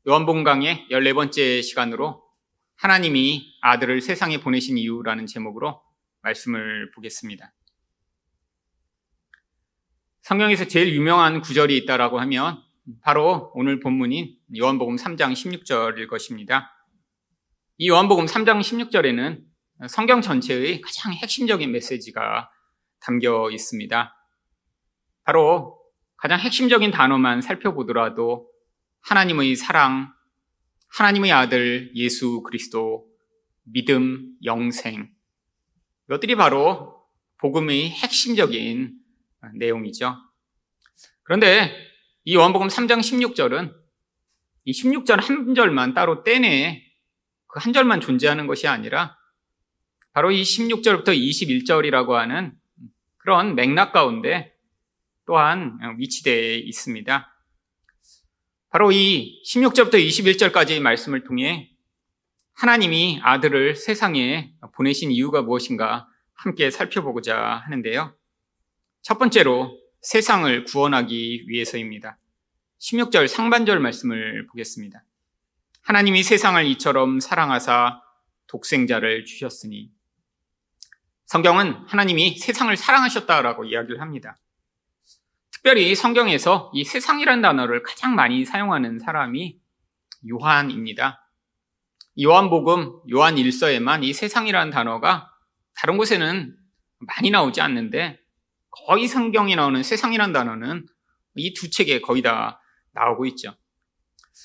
요한복음 강의 14번째 시간으로 하나님이 아들을 세상에 보내신 이유라는 제목으로 말씀을 보겠습니다. 성경에서 제일 유명한 구절이 있다라고 하면 바로 오늘 본문인 요한복음 3장 16절일 것입니다. 이 요한복음 3장 16절에는 성경 전체의 가장 핵심적인 메시지가 담겨 있습니다. 바로 가장 핵심적인 단어만 살펴보더라도 하나님의 사랑, 하나님의 아들 예수 그리스도, 믿음, 영생, 이것들이 바로 복음의 핵심적인 내용이죠. 그런데 이 요한복음 3장 16절은 이 16절 한 절만 따로 떼내 그 한 절만 존재하는 것이 아니라 바로 이 16절부터 21절이라고 하는 그런 맥락 가운데 또한 위치되어 있습니다. 바로 이 16절부터 21절까지의 말씀을 통해 하나님이 아들을 세상에 보내신 이유가 무엇인가 함께 살펴보고자 하는데요. 첫 번째로 세상을 구원하기 위해서입니다. 16절 상반절 말씀을 보겠습니다. 하나님이 세상을 이처럼 사랑하사 독생자를 주셨으니. 성경은 하나님이 세상을 사랑하셨다라고 이야기를 합니다. 특별히 성경에서 이 세상이라는 단어를 가장 많이 사용하는 사람이 요한입니다. 요한복음, 요한 1서에만 이 세상이라는 단어가 다른 곳에는 많이 나오지 않는데 거의 성경에 나오는 세상이라는 단어는 이 두 책에 거의 다 나오고 있죠.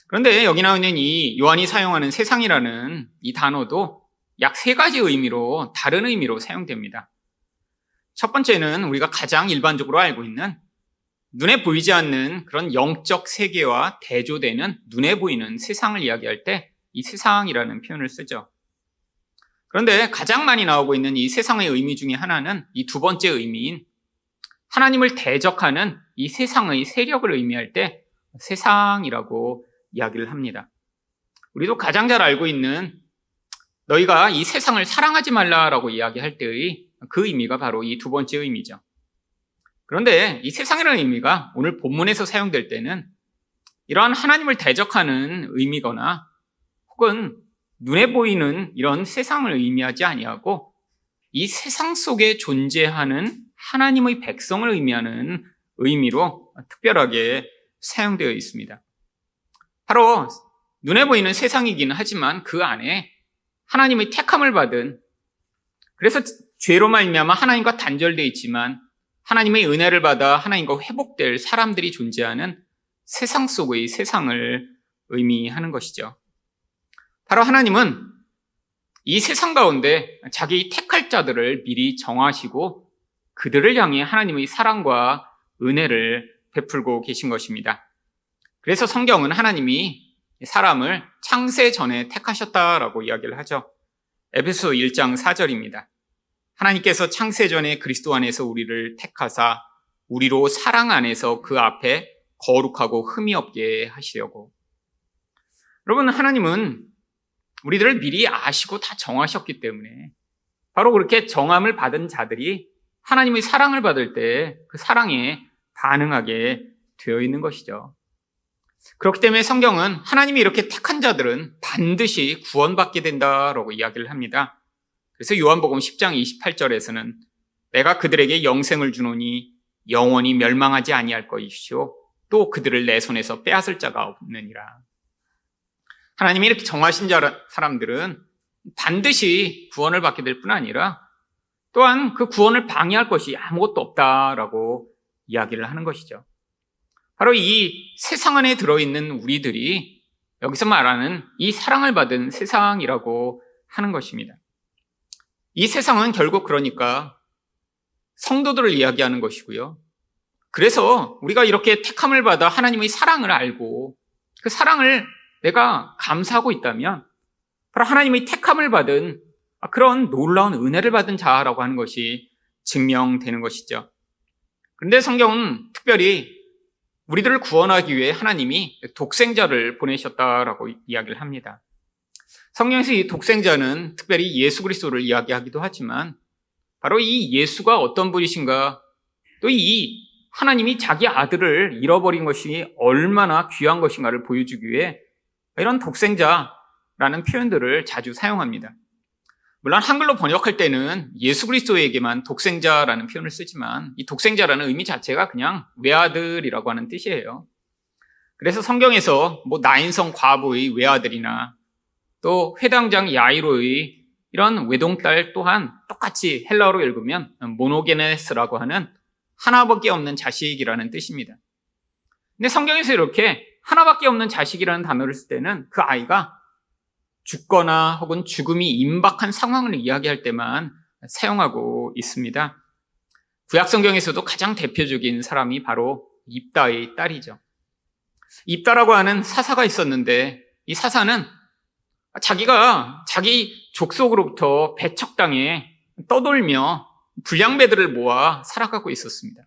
그런데 여기 나오는 이 요한이 사용하는 세상이라는 이 단어도 약 세 가지 의미로 다른 의미로 사용됩니다. 첫 번째는 우리가 가장 일반적으로 알고 있는 눈에 보이지 않는 그런 영적 세계와 대조되는 눈에 보이는 세상을 이야기할 때 이 세상이라는 표현을 쓰죠. 그런데 가장 많이 나오고 있는 이 세상의 의미 중에 하나는 이 두 번째 의미인 하나님을 대적하는 이 세상의 세력을 의미할 때 세상이라고 이야기를 합니다. 우리도 가장 잘 알고 있는 너희가 이 세상을 사랑하지 말라라고 이야기할 때의 그 의미가 바로 이 두 번째 의미죠. 그런데 이 세상이라는 의미가 오늘 본문에서 사용될 때는 이러한 하나님을 대적하는 의미거나 혹은 눈에 보이는 이런 세상을 의미하지 아니하고 이 세상 속에 존재하는 하나님의 백성을 의미하는 의미로 특별하게 사용되어 있습니다. 바로 눈에 보이는 세상이긴 하지만 그 안에 하나님의 택함을 받은, 그래서 죄로 말미암아 하나님과 단절되어 있지만 하나님의 은혜를 받아 하나님과 회복될 사람들이 존재하는 세상 속의 세상을 의미하는 것이죠. 바로 하나님은 이 세상 가운데 자기 택할 자들을 미리 정하시고 그들을 향해 하나님의 사랑과 은혜를 베풀고 계신 것입니다. 그래서 성경은 하나님이 사람을 창세 전에 택하셨다라고 이야기를 하죠. 에베소 1장 4절입니다. 하나님께서 창세 전에 그리스도 안에서 우리를 택하사 우리로 사랑 안에서 그 앞에 거룩하고 흠이 없게 하시려고. 여러분, 하나님은 우리들을 미리 아시고 다 정하셨기 때문에 바로 그렇게 정함을 받은 자들이 하나님의 사랑을 받을 때 그 사랑에 반응하게 되어 있는 것이죠. 그렇기 때문에 성경은 하나님이 이렇게 택한 자들은 반드시 구원받게 된다라고 이야기를 합니다. 그래서 요한복음 10장 28절에서는 내가 그들에게 영생을 주노니 영원히 멸망하지 아니할 것이요 또 그들을 내 손에서 빼앗을 자가 없느니라. 하나님이 이렇게 정하신 사람들은 반드시 구원을 받게 될 뿐 아니라 또한 그 구원을 방해할 것이 아무것도 없다라고 이야기를 하는 것이죠. 바로 이 세상 안에 들어있는 우리들이 여기서 말하는 이 사랑을 받은 세상이라고 하는 것입니다. 이 세상은 결국 그러니까 성도들을 이야기하는 것이고요. 그래서 우리가 이렇게 택함을 받아 하나님의 사랑을 알고 그 사랑을 내가 감사하고 있다면 바로 하나님의 택함을 받은 그런 놀라운 은혜를 받은 자라고 하는 것이 증명되는 것이죠. 그런데 성경은 특별히 우리들을 구원하기 위해 하나님이 독생자를 보내셨다라고 이야기를 합니다. 성경에서 이 독생자는 특별히 예수 그리스도를 이야기하기도 하지만 바로 이 예수가 어떤 분이신가, 또 이 하나님이 자기 아들을 잃어버린 것이 얼마나 귀한 것인가를 보여주기 위해 이런 독생자라는 표현들을 자주 사용합니다. 물론 한글로 번역할 때는 예수 그리스도에게만 독생자라는 표현을 쓰지만 이 독생자라는 의미 자체가 그냥 외아들이라고 하는 뜻이에요. 그래서 성경에서 나인성 과부의 외아들이나 또 회당장 야이로의 이런 외동딸 또한 똑같이 헬라어로 읽으면 모노게네스라고 하는 하나밖에 없는 자식이라는 뜻입니다. 근데 성경에서 이렇게 하나밖에 없는 자식이라는 단어를 쓸 때는 그 아이가 죽거나 혹은 죽음이 임박한 상황을 이야기할 때만 사용하고 있습니다. 구약 성경에서도 가장 대표적인 사람이 바로 입다의 딸이죠. 입다라고 하는 사사가 있었는데 이 사사는 자기가 자기 족속으로부터 배척당해 떠돌며 불량배들을 모아 살아가고 있었습니다.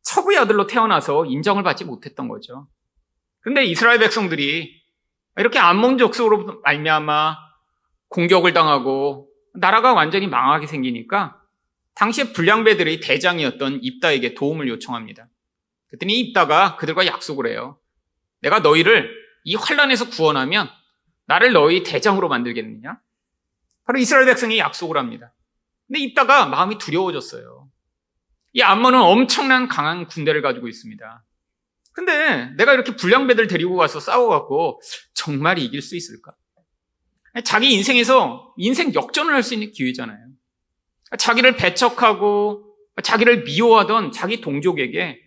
첩의 아들로 태어나서 인정을 받지 못했던 거죠. 그런데 이스라엘 백성들이 이렇게 암몬 족속으로 말미암아 공격을 당하고 나라가 완전히 망하게 생기니까 당시에 불량배들의 대장이었던 입다에게 도움을 요청합니다. 그랬더니 입다가 그들과 약속을 해요. 내가 너희를 이 환란에서 구원하면 나를 너희 대장으로 만들겠느냐? 바로 이스라엘 백성이 약속을 합니다. 근데 입다가 마음이 두려워졌어요. 이 암몬은 엄청난 강한 군대를 가지고 있습니다. 근데 내가 이렇게 불량배들 데리고 가서 싸워갖고 정말 이길 수 있을까? 자기 인생에서 인생 역전을 할 수 있는 기회잖아요. 자기를 배척하고 자기를 미워하던 자기 동족에게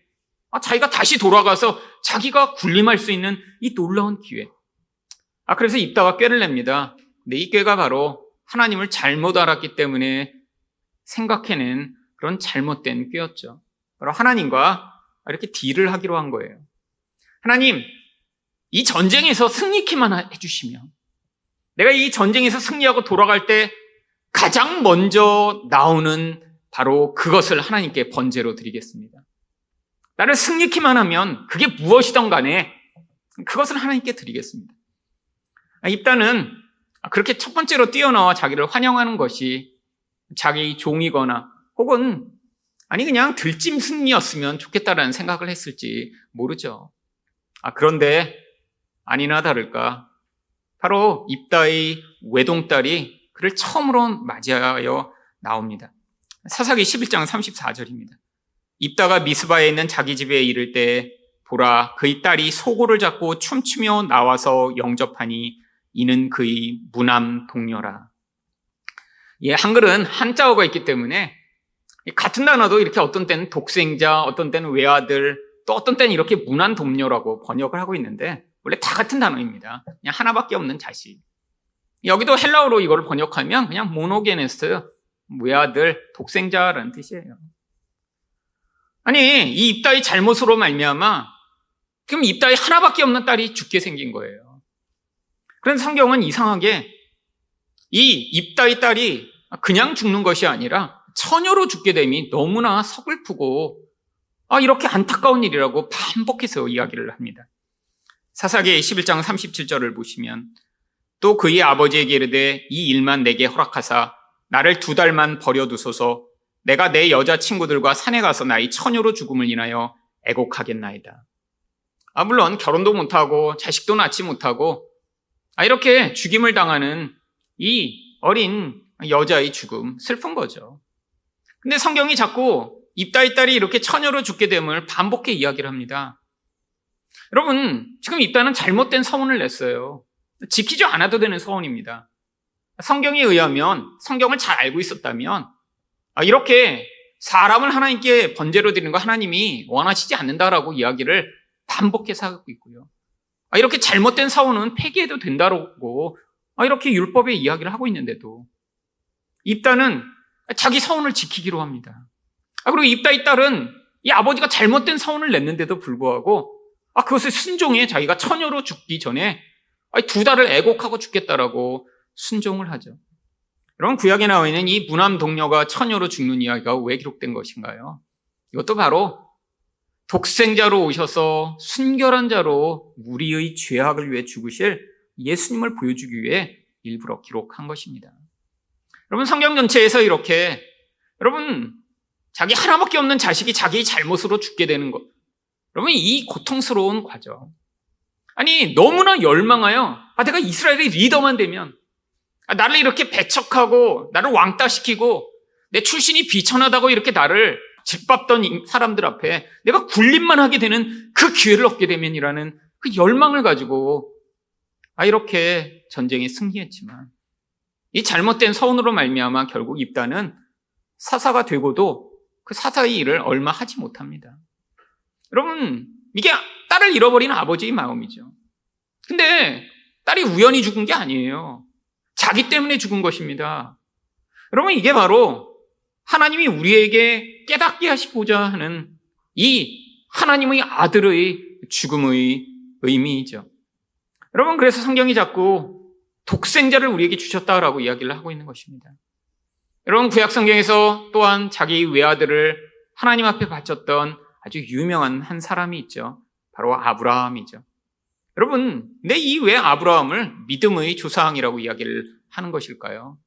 자기가 다시 돌아가서 자기가 군림할 수 있는 이 놀라운 기회. 그래서 입다가 꾀를 냅니다. 근데 이 꾀가 바로 하나님을 잘못 알았기 때문에 생각해낸 그런 잘못된 꾀였죠. 바로 하나님과 이렇게 딜을 하기로 한 거예요. 하나님, 이 전쟁에서 승리케만 해주시면 내가 이 전쟁에서 승리하고 돌아갈 때 가장 먼저 나오는 바로 그것을 하나님께 번제로 드리겠습니다. 나를 승리케만 하면 그게 무엇이든 간에 그것을 하나님께 드리겠습니다. 입다는 그렇게 첫 번째로 뛰어나와 자기를 환영하는 것이 자기 종이거나 혹은 그냥 들짐 승리였으면 좋겠다라는 생각을 했을지 모르죠. 그런데 아니나 다를까 바로 입다의 외동딸이 그를 처음으로 맞이하여 나옵니다. 사사기 11장 34절입니다. 입다가 미스바에 있는 자기 집에 이를 때 보라 그의 딸이 소고를 잡고 춤추며 나와서 영접하니 이는 그의 무남 동료라. 한글은 한자어가 있기 때문에 같은 단어도 이렇게 어떤 때는 독생자, 어떤 때는 외아들, 또 어떤 때는 이렇게 무난 동료라고 번역을 하고 있는데 원래 다 같은 단어입니다. 그냥 하나밖에 없는 자식. 여기도 헬라어로 이걸 번역하면 그냥 모노게네스, 외아들, 독생자라는 뜻이에요. 이 입다의 잘못으로 말미암아 그럼 입다의 하나밖에 없는 딸이 죽게 생긴 거예요. 그런데 성경은 이상하게 이 입다의 딸이 그냥 죽는 것이 아니라 처녀로 죽게 됨이 너무나 서글프고 이렇게 안타까운 일이라고 반복해서 이야기를 합니다. 사사기 11장 37절을 보시면 또 그의 아버지에게 이르되 이 일만 내게 허락하사 나를 2달만 버려두소서 내가 내 여자친구들과 산에 가서 나의 처녀로 죽음을 인하여 애곡하겠나이다. 물론 결혼도 못하고 자식도 낳지 못하고 이렇게 죽임을 당하는 이 어린 여자의 죽음 슬픈 거죠. 근데 성경이 자꾸 입다의 딸이 이렇게 처녀로 죽게 됨을 반복해 이야기를 합니다. 여러분, 지금 입다는 잘못된 서원을 냈어요. 지키지 않아도 되는 서원입니다. 성경에 의하면, 성경을 잘 알고 있었다면 이렇게 사람을 하나님께 번제로 드리는 거 하나님이 원하시지 않는다라고 이야기를 반복해서 하고 있고요. 이렇게 잘못된 서원은 폐기해도 된다고 이렇게 율법에 이야기를 하고 있는데도 입다는 자기 서원을 지키기로 합니다. 그리고 입다의 딸은 이 아버지가 잘못된 서원을 냈는데도 불구하고 그것을 순종해 자기가 처녀로 죽기 전에 2달을 애곡하고 죽겠다라고 순종을 하죠. 여러분, 구약에 나와 있는 이 무남 동료가 처녀로 죽는 이야기가 왜 기록된 것인가요? 이것도 바로 독생자로 오셔서 순결한 자로 우리의 죄악을 위해 죽으실 예수님을 보여주기 위해 일부러 기록한 것입니다. 여러분, 성경 전체에서 이렇게 여러분 자기 하나밖에 없는 자식이 자기 잘못으로 죽게 되는 것, 여러분 이 고통스러운 과정, 아니, 너무나 열망하여, 내가 이스라엘의 리더만 되면, 나를 이렇게 배척하고, 나를 왕따시키고, 내 출신이 비천하다고 이렇게 나를 짓밟던 사람들 앞에 내가 군림만 하게 되는 그 기회를 얻게 되면이라는 그 열망을 가지고, 이렇게 전쟁에 승리했지만, 이 잘못된 서운으로 말미암아 결국 입다는 사사가 되고도 그 사사의 일을 얼마 하지 못합니다. 여러분, 이게 딸을 잃어버린 아버지의 마음이죠. 근데 딸이 우연히 죽은 게 아니에요. 자기 때문에 죽은 것입니다. 여러분, 이게 바로 하나님이 우리에게 깨닫게 하시고자 하는 이 하나님의 아들의 죽음의 의미이죠. 여러분, 그래서 성경이 자꾸 독생자를 우리에게 주셨다라고 이야기를 하고 있는 것입니다. 여러분, 구약 성경에서 또한 자기 외아들을 하나님 앞에 바쳤던 아주 유명한 한 사람이 있죠. 바로 아브라함이죠. 여러분, 근데 이 왜 아브라함을 믿음의 조상이라고 이야기를 하는 것일까요?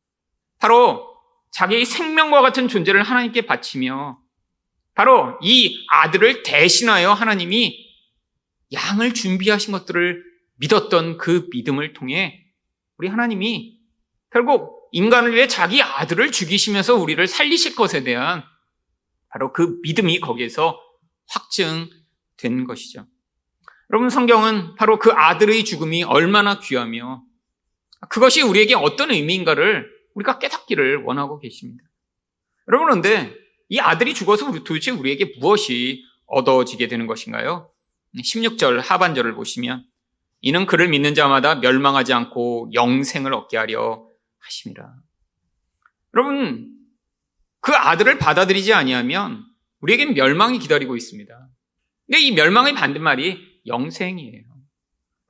바로 자기의 생명과 같은 존재를 하나님께 바치며 바로 이 아들을 대신하여 하나님이 양을 준비하신 것들을 믿었던 그 믿음을 통해 우리 하나님이 결국 인간을 위해 자기 아들을 죽이시면서 우리를 살리실 것에 대한 바로 그 믿음이 거기에서 확증된 것이죠. 여러분, 성경은 바로 그 아들의 죽음이 얼마나 귀하며 그것이 우리에게 어떤 의미인가를 우리가 깨닫기를 원하고 계십니다. 여러분, 그런데 이 아들이 죽어서 도대체 우리에게 무엇이 얻어지게 되는 것인가요? 16절 하반절을 보시면 이는 그를 믿는 자마다 멸망하지 않고 영생을 얻게 하려 하심이라. 여러분, 그 아들을 받아들이지 아니하면 우리에겐 멸망이 기다리고 있습니다. 근데 이 멸망의 반대말이 영생이에요.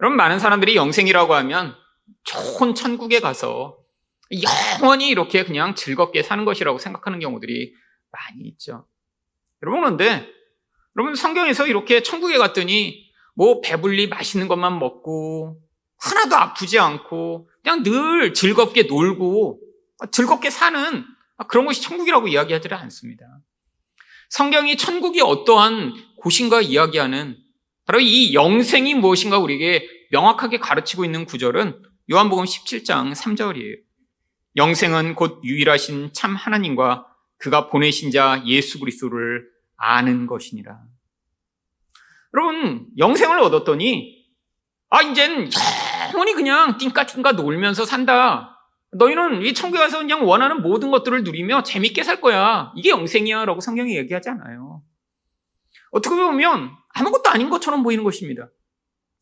여러분, 많은 사람들이 영생이라고 하면 좋은 천국에 가서 영원히 이렇게 그냥 즐겁게 사는 것이라고 생각하는 경우들이 많이 있죠. 여러분, 그런데 여러분, 성경에서 이렇게 천국에 갔더니 뭐 배불리 맛있는 것만 먹고 하나도 아프지 않고 그냥 늘 즐겁게 놀고 즐겁게 사는 그런 것이 천국이라고 이야기하지 않습니다. 성경이 천국이 어떠한 곳인가 이야기하는 바로 이 영생이 무엇인가 우리에게 명확하게 가르치고 있는 구절은 요한복음 17장 3절이에요. 영생은 곧 유일하신 참 하나님과 그가 보내신 자 예수 그리스도를 아는 것이니라. 여러분, 영생을 얻었더니 이젠 영원히 그냥 띵까띵까 놀면서 산다. 너희는 이 천국에 가서 그냥 원하는 모든 것들을 누리며 재밌게 살 거야. 이게 영생이야 라고 성경이 얘기하지 않아요. 어떻게 보면 아무것도 아닌 것처럼 보이는 것입니다.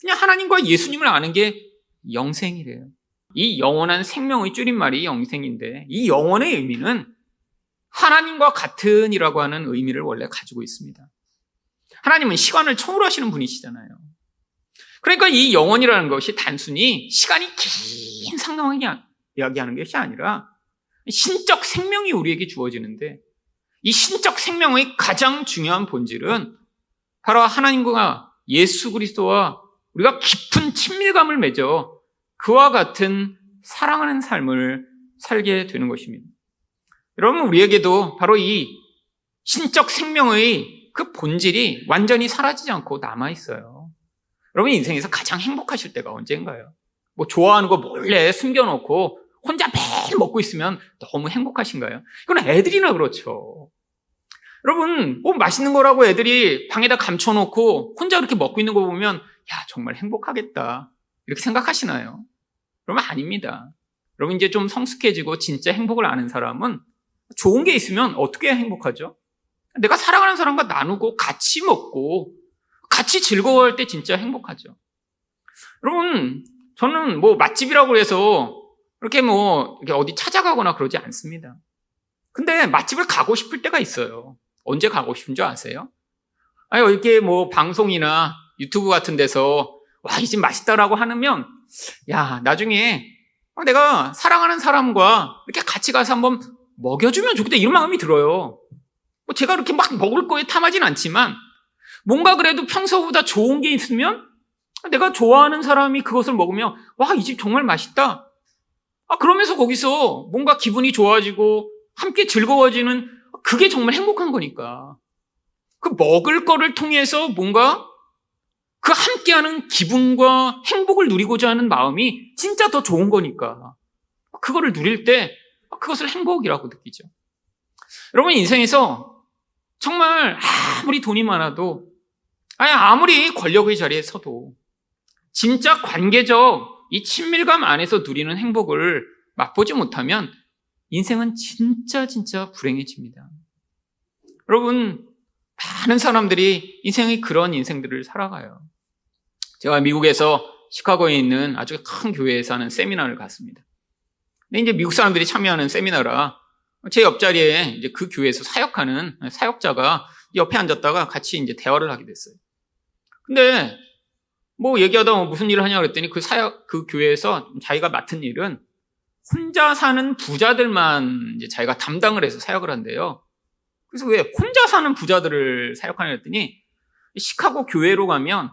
그냥 하나님과 예수님을 아는 게 영생이래요. 이 영원한 생명의 줄임말이 영생인데 이 영원의 의미는 하나님과 같은이라고 하는 의미를 원래 가지고 있습니다. 하나님은 시간을 초월하시는 분이시잖아요. 그러니까 이 영원이라는 것이 단순히 시간이 긴 상황이 이야기하는 것이 아니라 신적 생명이 우리에게 주어지는데 이 신적 생명의 가장 중요한 본질은 바로 하나님과 예수 그리스도와 우리가 깊은 친밀감을 맺어 그와 같은 사랑하는 삶을 살게 되는 것입니다. 여러분, 우리에게도 바로 이 신적 생명의 그 본질이 완전히 사라지지 않고 남아있어요. 여러분, 인생에서 가장 행복하실 때가 언제인가요? 뭐 좋아하는 거 몰래 숨겨놓고 혼자 매일 먹고 있으면 너무 행복하신가요? 이건 애들이나 그렇죠. 여러분, 뭐 맛있는 거라고 애들이 방에다 감춰놓고 혼자 그렇게 먹고 있는 거 보면 야, 정말 행복하겠다 이렇게 생각하시나요? 그러면 아닙니다. 여러분, 이제 좀 성숙해지고 진짜 행복을 아는 사람은 좋은 게 있으면 어떻게 행복하죠? 내가 사랑하는 사람과 나누고 같이 먹고 같이 즐거워할 때 진짜 행복하죠. 여러분, 저는 뭐 맛집이라고 해서 이렇게 뭐 이렇게 어디 찾아가거나 그러지 않습니다. 근데 맛집을 가고 싶을 때가 있어요. 언제 가고 싶은 줄 아세요? 이렇게 뭐 방송이나 유튜브 같은 데서 와, 이 집 맛있다라고 하면 야, 나중에 내가 사랑하는 사람과 이렇게 같이 가서 한번 먹여주면 좋겠다 이런 마음이 들어요. 뭐 제가 그렇게 막 먹을 거에 탐하진 않지만 뭔가 그래도 평소보다 좋은 게 있으면 내가 좋아하는 사람이 그것을 먹으면 와, 이 집 정말 맛있다. 그러면서 거기서 뭔가 기분이 좋아지고 함께 즐거워지는 그게 정말 행복한 거니까. 그 먹을 거를 통해서 뭔가 그 함께 함께하는 기분과 행복을 누리고자 하는 마음이 진짜 더 좋은 거니까 그거를 누릴 때 그것을 행복이라고 느끼죠. 여러분, 인생에서 정말 아무리 돈이 많아도, 아무리 권력의 자리에 서도 진짜 관계적 이 친밀감 안에서 누리는 행복을 맛보지 못하면 인생은 진짜 불행해집니다. 여러분, 많은 사람들이 인생의 그런 인생들을 살아가요. 제가 미국에서 시카고에 있는 아주 큰 교회에서 하는 세미나를 갔습니다. 근데 이제 미국 사람들이 참여하는 세미나라 제 옆자리에 이제 그 교회에서 사역하는 사역자가 옆에 앉았다가 같이 이제 대화를 하게 됐어요. 근데 뭐 얘기하다 무슨 일을 하냐 그랬더니 그 교회에서 자기가 맡은 일은 혼자 사는 부자들만 이제 자기가 담당을 해서 사역을 한대요. 그래서 왜 혼자 사는 부자들을 사역하냐 그랬더니 시카고 교회로 가면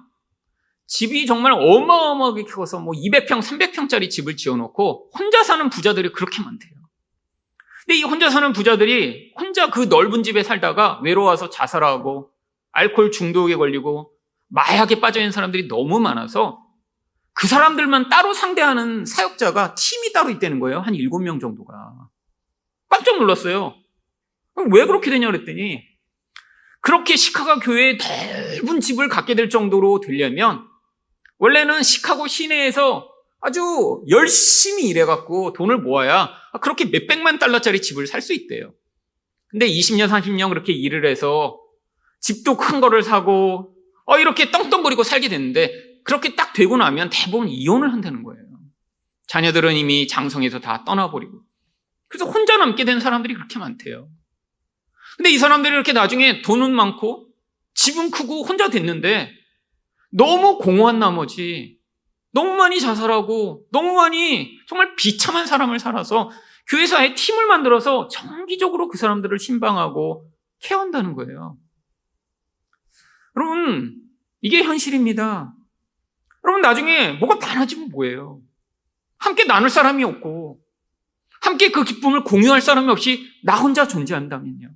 집이 정말 어마어마하게 커서 뭐 200평, 300평짜리 집을 지어놓고 혼자 사는 부자들이 그렇게 많대요. 근데 이 혼자 사는 부자들이 혼자 그 넓은 집에 살다가 외로워서 자살하고 알코올 중독에 걸리고 마약에 빠져있는 사람들이 너무 많아서 그 사람들만 따로 상대하는 사역자가 팀이 따로 있다는 거예요. 한 7명 정도가. 깜짝 놀랐어요. 왜 그렇게 되냐 그랬더니 그렇게 시카고 교회에 넓은 집을 갖게 될 정도로 되려면 원래는 시카고 시내에서 아주 열심히 일해갖고 돈을 모아야 그렇게 몇백만 달러짜리 집을 살 수 있대요. 근데 20년, 30년 그렇게 일을 해서 집도 큰 거를 사고 이렇게 떵떵거리고 살게 됐는데 그렇게 딱 되고 나면 대부분 이혼을 한다는 거예요. 자녀들은 이미 장성해서 다 떠나버리고. 그래서 혼자 남게 된 사람들이 그렇게 많대요. 근데 이 사람들이 이렇게 나중에 돈은 많고 집은 크고 혼자 됐는데 너무 공허한 나머지 너무 많이 자살하고 너무 많이 정말 비참한 사람을 살아서 교회에서 아예 팀을 만들어서 정기적으로 그 사람들을 신방하고 케어한다는 거예요. 여러분, 이게 현실입니다. 여러분, 나중에 뭐가 많아지면 뭐예요? 함께 나눌 사람이 없고 함께 그 기쁨을 공유할 사람이 없이 나 혼자 존재한다면요.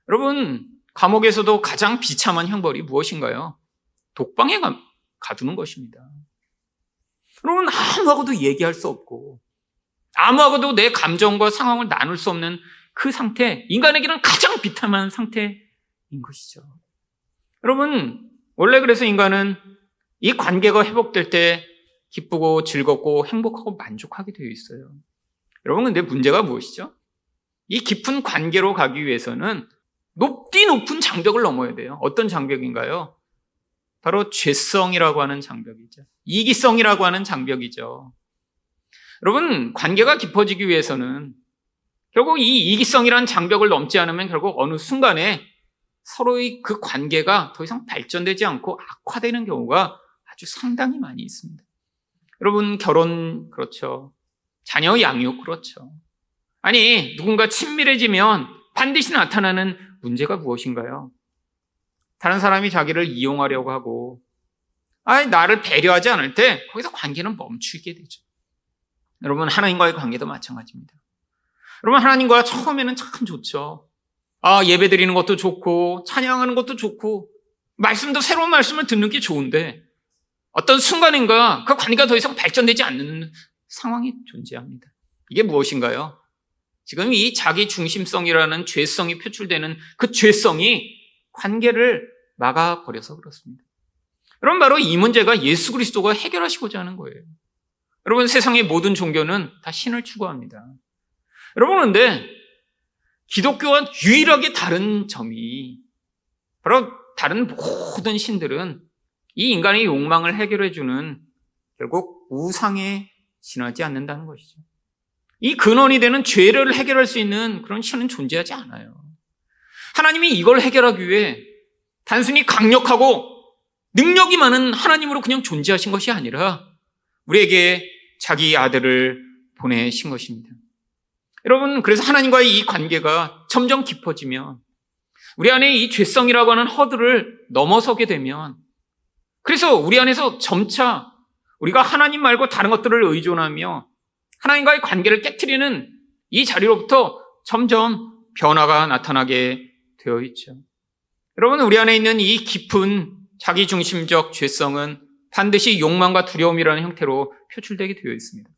여러분, 감옥에서도 가장 비참한 형벌이 무엇인가요? 독방에 가두는 것입니다. 여러분, 아무하고도 얘기할 수 없고 아무하고도 내 감정과 상황을 나눌 수 없는 그 상태, 인간에게는 가장 비참한 상태인 것이죠. 여러분, 원래 그래서 인간은 이 관계가 회복될 때 기쁘고 즐겁고 행복하고 만족하게 되어 있어요. 여러분, 근데 문제가 무엇이죠? 이 깊은 관계로 가기 위해서는 높은 장벽을 넘어야 돼요. 어떤 장벽인가요? 바로 죄성이라고 하는 장벽이죠. 이기성이라고 하는 장벽이죠. 여러분, 관계가 깊어지기 위해서는 결국 이 이기성이라는 장벽을 넘지 않으면 결국 어느 순간에 서로의 그 관계가 더 이상 발전되지 않고 악화되는 경우가 아주 상당히 많이 있습니다. 여러분, 결혼 그렇죠. 자녀 양육 그렇죠. 아니, 누군가 친밀해지면 반드시 나타나는 문제가 무엇인가요? 다른 사람이 자기를 이용하려고 하고 나를 배려하지 않을 때 거기서 관계는 멈추게 되죠. 여러분, 하나님과의 관계도 마찬가지입니다. 여러분, 하나님과 처음에는 참 좋죠. 예배 드리는 것도 좋고 찬양하는 것도 좋고 말씀도 새로운 말씀을 듣는 게 좋은데 어떤 순간인가 그 관계가 더 이상 발전되지 않는 상황이 존재합니다. 이게 무엇인가요? 지금 이 자기 중심성이라는 죄성이 표출되는 그 죄성이 관계를 막아버려서 그렇습니다. 여러분, 바로 이 문제가 예수 그리스도가 해결하시고자 하는 거예요. 여러분, 세상의 모든 종교는 다 신을 추구합니다. 여러분, 그런데 기독교와 유일하게 다른 점이 바로 다른 모든 신들은 이 인간의 욕망을 해결해주는 결국 우상에 지나지 않는다는 것이죠. 이 근원이 되는 죄를 해결할 수 있는 그런 신은 존재하지 않아요. 하나님이 이걸 해결하기 위해 단순히 강력하고 능력이 많은 하나님으로 그냥 존재하신 것이 아니라 우리에게 자기 아들을 보내신 것입니다. 여러분, 그래서 하나님과의 이 관계가 점점 깊어지면 우리 안에 이 죄성이라고 하는 허들을 넘어서게 되면 그래서 우리 안에서 점차 우리가 하나님 말고 다른 것들을 의존하며 하나님과의 관계를 깨트리는 이 자리로부터 점점 변화가 나타나게 되어 있죠. 여러분, 우리 안에 있는 이 깊은 자기중심적 죄성은 반드시 욕망과 두려움이라는 형태로 표출되게 되어 있습니다.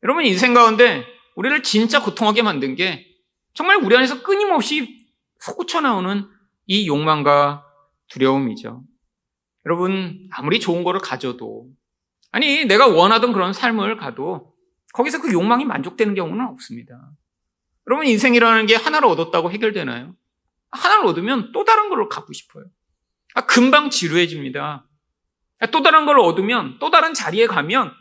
여러분, 인생 가운데 우리를 진짜 고통하게 만든 게 정말 우리 안에서 끊임없이 솟구쳐 나오는 이 욕망과 두려움이죠. 여러분, 아무리 좋은 거를 가져도, 아니 내가 원하던 그런 삶을 가도 거기서 그 욕망이 만족되는 경우는 없습니다. 여러분, 인생이라는 게 하나를 얻었다고 해결되나요? 하나를 얻으면 또 다른 걸로 갖고 싶어요. 금방 지루해집니다. 또 다른 걸 얻으면, 또 다른 자리에 가면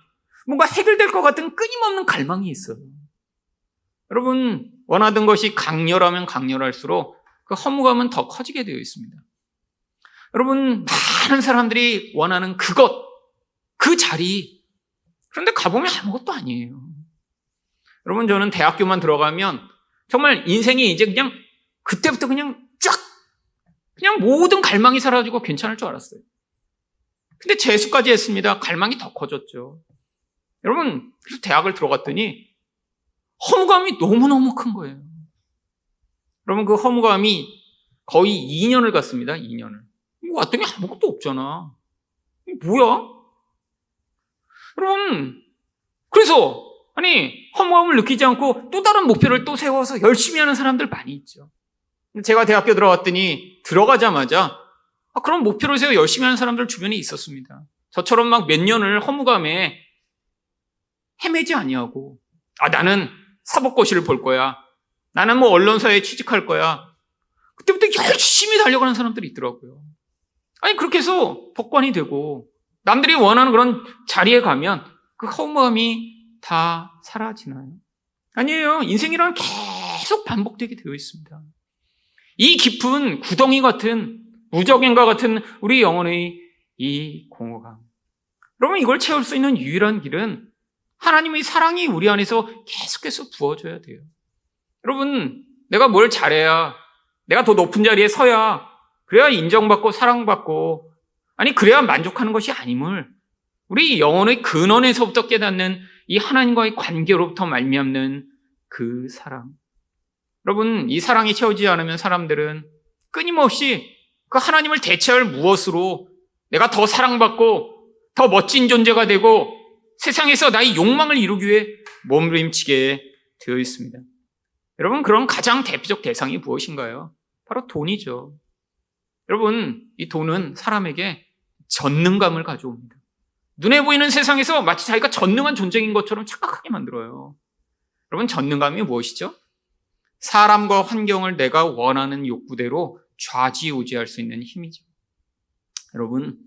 뭔가 해결될 것 같은 끊임없는 갈망이 있어요. 여러분, 원하던 것이 강렬하면 강렬할수록 그 허무감은 더 커지게 되어 있습니다. 여러분, 많은 사람들이 원하는 그것, 그 자리, 그런데 가보면 아무것도 아니에요. 여러분, 저는 대학교만 들어가면 정말 인생이 이제 그냥 그때부터 그냥 그냥 모든 갈망이 사라지고 괜찮을 줄 알았어요. 근데 재수까지 했습니다. 갈망이 더 커졌죠. 여러분, 그래서 대학을 들어갔더니 허무감이 너무너무 큰 거예요. 여러분, 그 허무감이 거의 2년을 갔습니다. 2년을. 왔더니 아무것도 없잖아. 뭐야? 여러분, 그래서 허무함을 느끼지 않고 또 다른 목표를 또 세워서 열심히 하는 사람들 많이 있죠. 제가 대학교 들어갔더니 들어가자마자 그런 목표를 세워 열심히 하는 사람들 주변에 있었습니다. 저처럼 막 몇 년을 허무감에 헤매지 아니하고, 나는 사법고시를 볼 거야. 나는 뭐 언론사에 취직할 거야. 그때부터 열심히 달려가는 사람들이 있더라고요. 그렇게 해서 법관이 되고 남들이 원하는 그런 자리에 가면 그 허무함이 다 사라지나요? 아니에요. 인생이란 계속 반복되게 되어 있습니다. 이 깊은 구덩이 같은, 무적행과 같은 우리 영혼의 이 공허감. 여러분, 이걸 채울 수 있는 유일한 길은 하나님의 사랑이 우리 안에서 계속해서 부어줘야 돼요. 여러분, 내가 뭘 잘해야, 내가 더 높은 자리에 서야, 그래야 인정받고 사랑받고, 그래야 만족하는 것이 아님을 우리 영혼의 근원에서부터 깨닫는 이 하나님과의 관계로부터 말미암는 그 사랑. 여러분, 이 사랑이 채워지지 않으면 사람들은 끊임없이 그 하나님을 대체할 무엇으로 내가 더 사랑받고 더 멋진 존재가 되고 세상에서 나의 욕망을 이루기 위해 몸부림치게 되어 있습니다. 여러분, 그런 가장 대표적 대상이 무엇인가요? 바로 돈이죠. 여러분, 이 돈은 사람에게 전능감을 가져옵니다. 눈에 보이는 세상에서 마치 자기가 전능한 존재인 것처럼 착각하게 만들어요. 여러분, 전능감이 무엇이죠? 사람과 환경을 내가 원하는 욕구대로 좌지우지할 수 있는 힘이죠. 여러분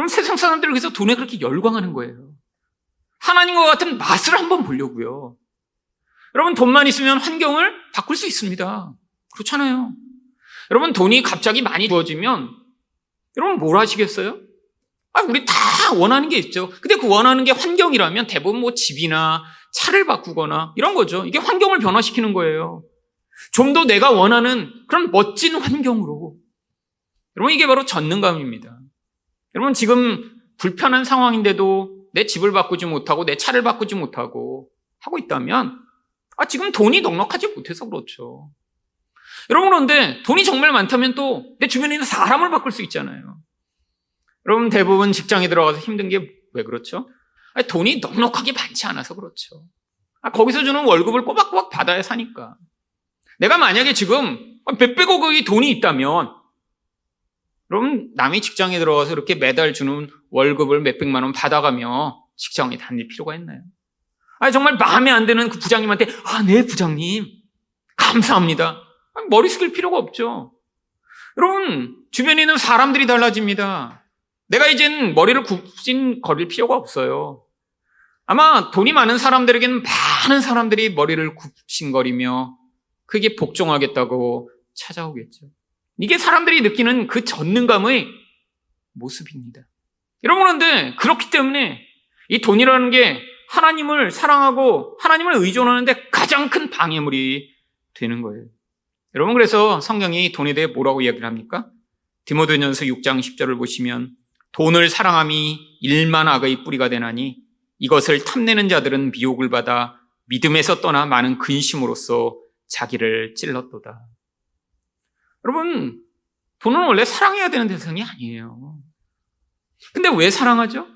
세상 사람들을 위해서 돈에 그렇게 열광하는 거예요. 하나님과 같은 맛을 한번 보려고요. 여러분, 돈만 있으면 환경을 바꿀 수 있습니다. 그렇잖아요. 여러분, 돈이 갑자기 많이 주어지면 여러분 뭘 하시겠어요? 우리 다 원하는 게 있죠. 근데 그 원하는 게 환경이라면 대부분 뭐 집이나 차를 바꾸거나 이런 거죠. 이게 환경을 변화시키는 거예요. 좀 더 내가 원하는 그런 멋진 환경으로. 여러분, 이게 바로 전능감입니다. 여러분, 지금 불편한 상황인데도 내 집을 바꾸지 못하고 내 차를 바꾸지 못하고 하고 있다면 지금 돈이 넉넉하지 못해서 그렇죠. 여러분, 그런데 돈이 정말 많다면 또 내 주변에 있는 사람을 바꿀 수 있잖아요. 여러분, 대부분 직장에 들어가서 힘든 게 왜 그렇죠? 돈이 넉넉하게 많지 않아서 그렇죠. 거기서 주는 월급을 꼬박꼬박 받아야 사니까. 내가 만약에 지금 몇백억의 돈이 있다면 여러분, 남이 직장에 들어가서 이렇게 매달 주는 월급을 몇백만 원 받아가며 직장에 다닐 필요가 있나요? 정말 마음에 안 드는 그 부장님한테 네 부장님 감사합니다. 머리 숙일 필요가 없죠. 여러분, 주변에 있는 사람들이 달라집니다. 내가 이젠 머리를 굽신거릴 필요가 없어요. 아마 돈이 많은 사람들에게는 많은 사람들이 머리를 굽신거리며 그게 복종하겠다고 찾아오겠죠. 이게 사람들이 느끼는 그 전능감의 모습입니다. 여러분, 그런데 그렇기 때문에 이 돈이라는 게 하나님을 사랑하고 하나님을 의존하는데 가장 큰 방해물이 되는 거예요. 여러분, 그래서 성경이 돈에 대해 뭐라고 이야기를 합니까? 디모데전서 6장 10절을 보시면 돈을 사랑함이 일만 악의 뿌리가 되나니 이것을 탐내는 자들은 미혹을 받아 믿음에서 떠나 많은 근심으로써 자기를 찔렀도다. 여러분, 돈은 원래 사랑해야 되는 대상이 아니에요. 근데 왜 사랑하죠?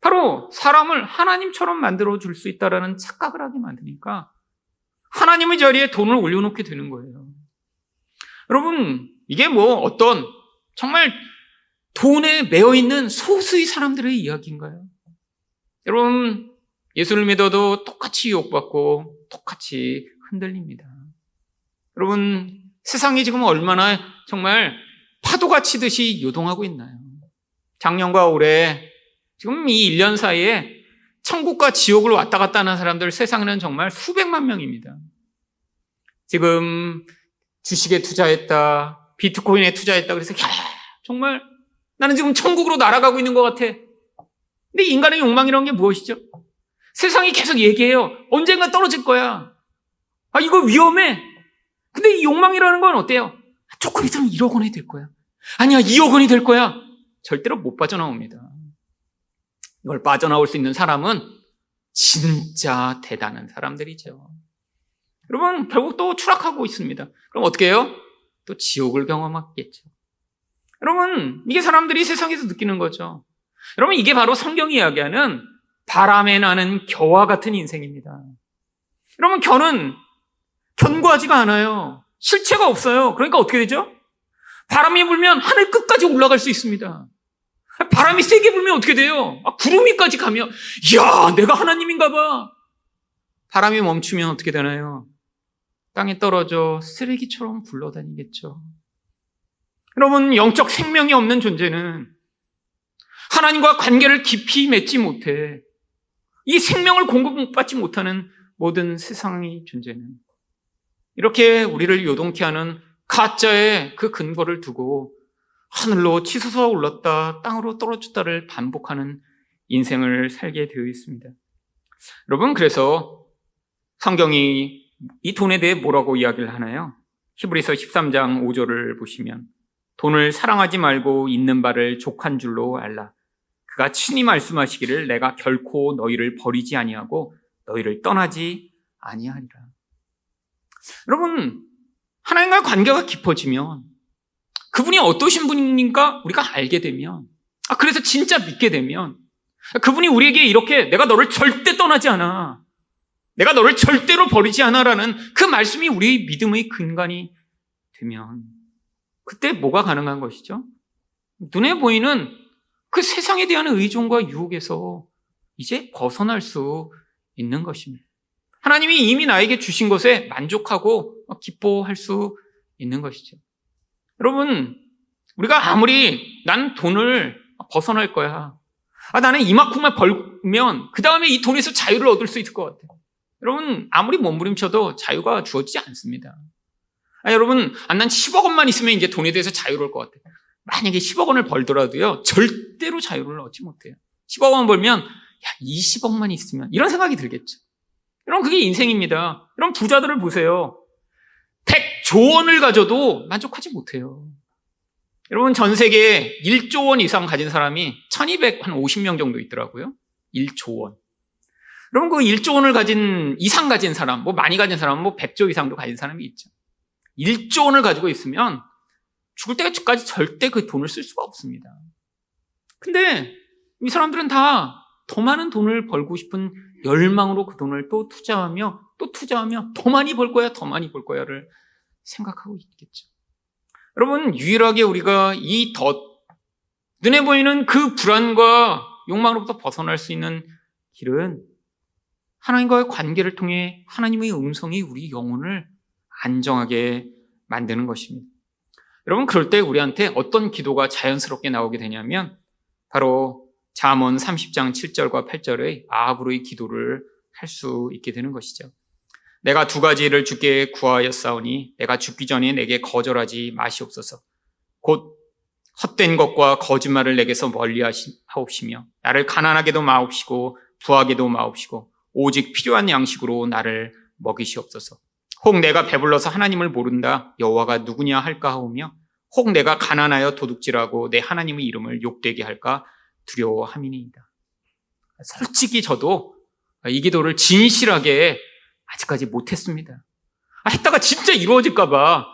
바로 사람을 하나님처럼 만들어줄 수 있다는 착각을 하게 만드니까 하나님의 자리에 돈을 올려놓게 되는 거예요. 여러분, 이게 어떤 정말 돈에 매여있는 소수의 사람들의 이야기인가요? 여러분, 예수를 믿어도 똑같이 유혹받고 똑같이 흔들립니다. 여러분, 세상이 지금 얼마나 정말 파도가 치듯이 요동하고 있나요? 작년과 올해 지금 이 1년 사이에 천국과 지옥을 왔다 갔다 하는 사람들 세상에는 정말 수백만 명입니다. 지금 주식에 투자했다, 비트코인에 투자했다 그래서 정말 나는 지금 천국으로 날아가고 있는 것 같아. 근데 인간의 욕망이라는 게 무엇이죠? 세상이 계속 얘기해요. 언젠가 떨어질 거야. 이거 위험해. 근데 이 욕망이라는 건 어때요? 조금 있으면 1억 원이 될 거야. 아니야, 2억 원이 될 거야. 절대로 못 빠져나옵니다. 이걸 빠져나올 수 있는 사람은 진짜 대단한 사람들이죠. 여러분, 결국 또 추락하고 있습니다. 그럼 어떻게 해요? 또 지옥을 경험하겠죠. 여러분, 이게 사람들이 세상에서 느끼는 거죠. 여러분, 이게 바로 성경이 이야기하는 바람에 나는 겨와 같은 인생입니다. 여러분, 겨는 견고하지가 않아요. 실체가 없어요. 그러니까 어떻게 되죠? 바람이 불면 하늘 끝까지 올라갈 수 있습니다. 바람이 세게 불면 어떻게 돼요? 구름 위까지 가면 이야, 내가 하나님인가 봐. 바람이 멈추면 어떻게 되나요? 땅에 떨어져 쓰레기처럼 굴러다니겠죠. 여러분, 영적 생명이 없는 존재는 하나님과 관계를 깊이 맺지 못해 이 생명을 공급받지 못하는 모든 세상의 존재는 이렇게 우리를 요동케 하는 가짜의 그 근거를 두고 하늘로 치솟아 올랐다 땅으로 떨어졌다를 반복하는 인생을 살게 되어 있습니다. 여러분, 그래서 성경이 이 돈에 대해 뭐라고 이야기를 하나요? 히브리서 13장 5절을 보시면 돈을 사랑하지 말고 있는 바를 족한 줄로 알라. 그가 친히 말씀하시기를 내가 결코 너희를 버리지 아니하고 너희를 떠나지 아니하리라. 여러분, 하나님과의 관계가 깊어지면 그분이 어떠신 분인가 우리가 알게 되면 그래서 진짜 믿게 되면 그분이 우리에게 이렇게 내가 너를 절대 떠나지 않아, 내가 너를 절대로 버리지 않아라는 그 말씀이 우리의 믿음의 근간이 되면 그때 뭐가 가능한 것이죠? 눈에 보이는 그 세상에 대한 의존과 유혹에서 이제 벗어날 수 있는 것입니다. 하나님이 이미 나에게 주신 것에 만족하고 기뻐할 수 있는 것이죠. 여러분, 우리가 아무리 난 돈을 벗어날 거야, 나는 이만큼만 벌면 그 다음에 이 돈에서 자유를 얻을 수 있을 것 같아요. 여러분, 아무리 몸부림쳐도 자유가 주어지지 않습니다. 여러분, 난 10억 원만 있으면 이제 돈에 대해서 자유로울 것 같아요. 만약에 10억 원을 벌더라도요, 절대로 자유를 얻지 못해요. 10억 원 벌면 20억만 있으면 이런 생각이 들겠죠. 여러분, 그게 인생입니다. 여러분, 부자들을 보세요. 100조 원을 가져도 만족하지 못해요. 여러분, 전 세계에 1조 원 이상 가진 사람이 1250명 정도 있더라고요. 1조 원. 여러분, 그 1조 원을 이상 가진 사람, 많이 가진 사람은 100조 이상도 가진 사람이 있죠. 1조 원을 가지고 있으면 죽을 때까지 절대 그 돈을 쓸 수가 없습니다. 근데 이 사람들은 다 더 많은 돈을 벌고 싶은 열망으로 그 돈을 또 투자하며 더 많이 벌 거야, 더 많이 벌 거야를 생각하고 있겠죠. 여러분, 유일하게 우리가 이 눈에 보이는 그 불안과 욕망으로부터 벗어날 수 있는 길은 하나님과의 관계를 통해 하나님의 음성이 우리 영혼을 안정하게 만드는 것입니다. 여러분, 그럴 때 우리한테 어떤 기도가 자연스럽게 나오게 되냐면 바로 잠언 30장 7절과 8절의 아합으로의 기도를 할 수 있게 되는 것이죠. 내가 두 가지를 주께 구하였사오니 내가 죽기 전에 내게 거절하지 마시옵소서. 곧 헛된 것과 거짓말을 내게서 멀리 하옵시며 나를 가난하게도 마옵시고 부하게도 마옵시고 오직 필요한 양식으로 나를 먹이시옵소서. 혹 내가 배불러서 하나님을 모른다 여호와가 누구냐 할까 하오며 혹 내가 가난하여 도둑질하고 내 하나님의 이름을 욕되게 할까 두려워함이니이다. 솔직히 저도 이 기도를 진실하게 아직까지 못했습니다. 했다가 진짜 이루어질까 봐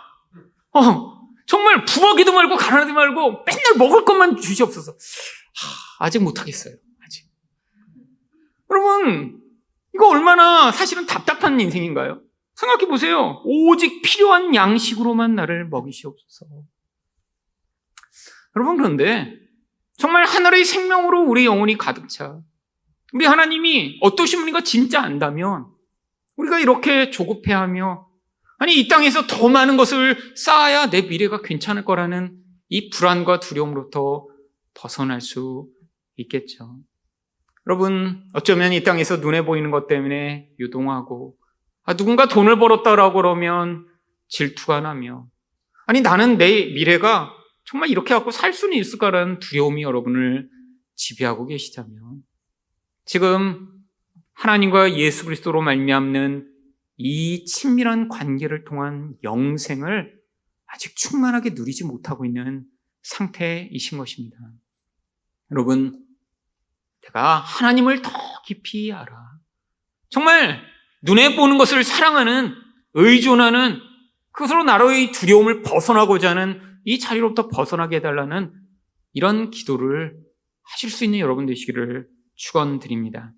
정말 부하기도 말고 가난하기도 말고 맨날 먹을 것만 주시옵소서. 아직 못하겠어요. 아직. 여러분, 이거 얼마나 사실은 답답한 인생인가요? 생각해 보세요. 오직 필요한 양식으로만 나를 먹이시옵소서. 여러분, 그런데 정말 하늘의 생명으로 우리 영혼이 가득 차 우리 하나님이 어떠신 분인가 진짜 안다면 우리가 이렇게 조급해하며 아니 이 땅에서 더 많은 것을 쌓아야 내 미래가 괜찮을 거라는 이 불안과 두려움으로부터 벗어날 수 있겠죠. 여러분, 어쩌면 이 땅에서 눈에 보이는 것 때문에 유동하고 누군가 돈을 벌었다라고 그러면 질투가 나며 아니 나는 내 미래가 정말 이렇게 갖고 살 수는 있을까라는 두려움이 여러분을 지배하고 계시다면 지금 하나님과 예수 그리스도로 말미암는 이 친밀한 관계를 통한 영생을 아직 충만하게 누리지 못하고 있는 상태이신 것입니다. 여러분, 내가 하나님을 더 깊이 알아. 정말 눈에 보는 것을 사랑하는, 의존하는, 그것으로 나로의 두려움을 벗어나고자 하는 이 자리로부터 벗어나게 해달라는 이런 기도를 하실 수 있는 여러분 되시기를 축원드립니다.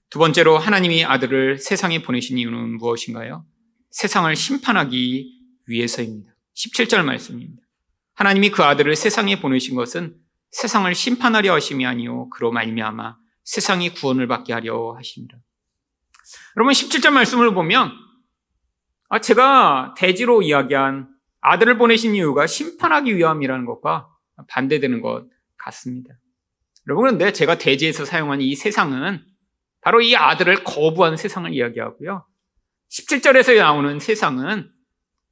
두 번째로 하나님이 아들을 세상에 보내신 이유는 무엇인가요? 세상을 심판하기 위해서입니다. 17절 말씀입니다. 하나님이 그 아들을 세상에 보내신 것은 세상을 심판하려 하심이 아니요 그로 말미암아 세상이 구원을 받게 하려 하십니다. 여러분 17절 말씀을 보면 제가 대지로 이야기한 아들을 보내신 이유가 심판하기 위함이라는 것과 반대되는 것 같습니다. 여러분 그런데 제가 대지에서 사용한 이 세상은 바로 이 아들을 거부한 세상을 이야기하고요. 17절에서 나오는 세상은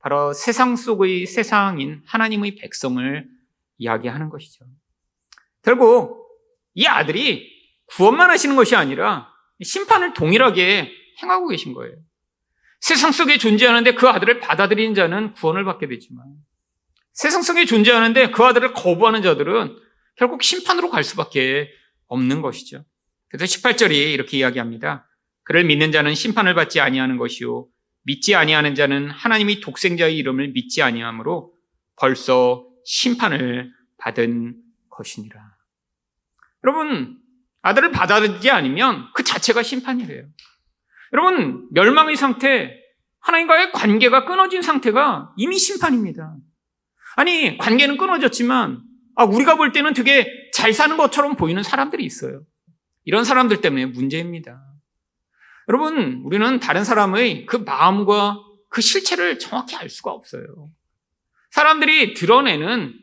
바로 세상 속의 세상인 하나님의 백성을 이야기하는 것이죠. 결국 이 아들이 구원만 하시는 것이 아니라 심판을 동일하게 행하고 계신 거예요. 세상 속에 존재하는데 그 아들을 받아들이는 자는 구원을 받게 되지만 세상 속에 존재하는데 그 아들을 거부하는 자들은 결국 심판으로 갈 수밖에 없는 것이죠. 그래서 18절이 이렇게 이야기합니다. 그를 믿는 자는 심판을 받지 아니하는 것이요 믿지 아니하는 자는 하나님의 독생자의 이름을 믿지 아니하므로 벌써 심판을 받은 것이니라. 여러분, 아들을 받아들이지 않으면 그 자체가 심판이래요. 여러분, 멸망의 상태, 하나님과의 관계가 끊어진 상태가 이미 심판입니다. 아니, 관계는 끊어졌지만 우리가 볼 때는 되게 잘 사는 것처럼 보이는 사람들이 있어요. 이런 사람들 때문에 문제입니다. 여러분, 우리는 다른 사람의 그 마음과 그 실체를 정확히 알 수가 없어요. 사람들이 드러내는,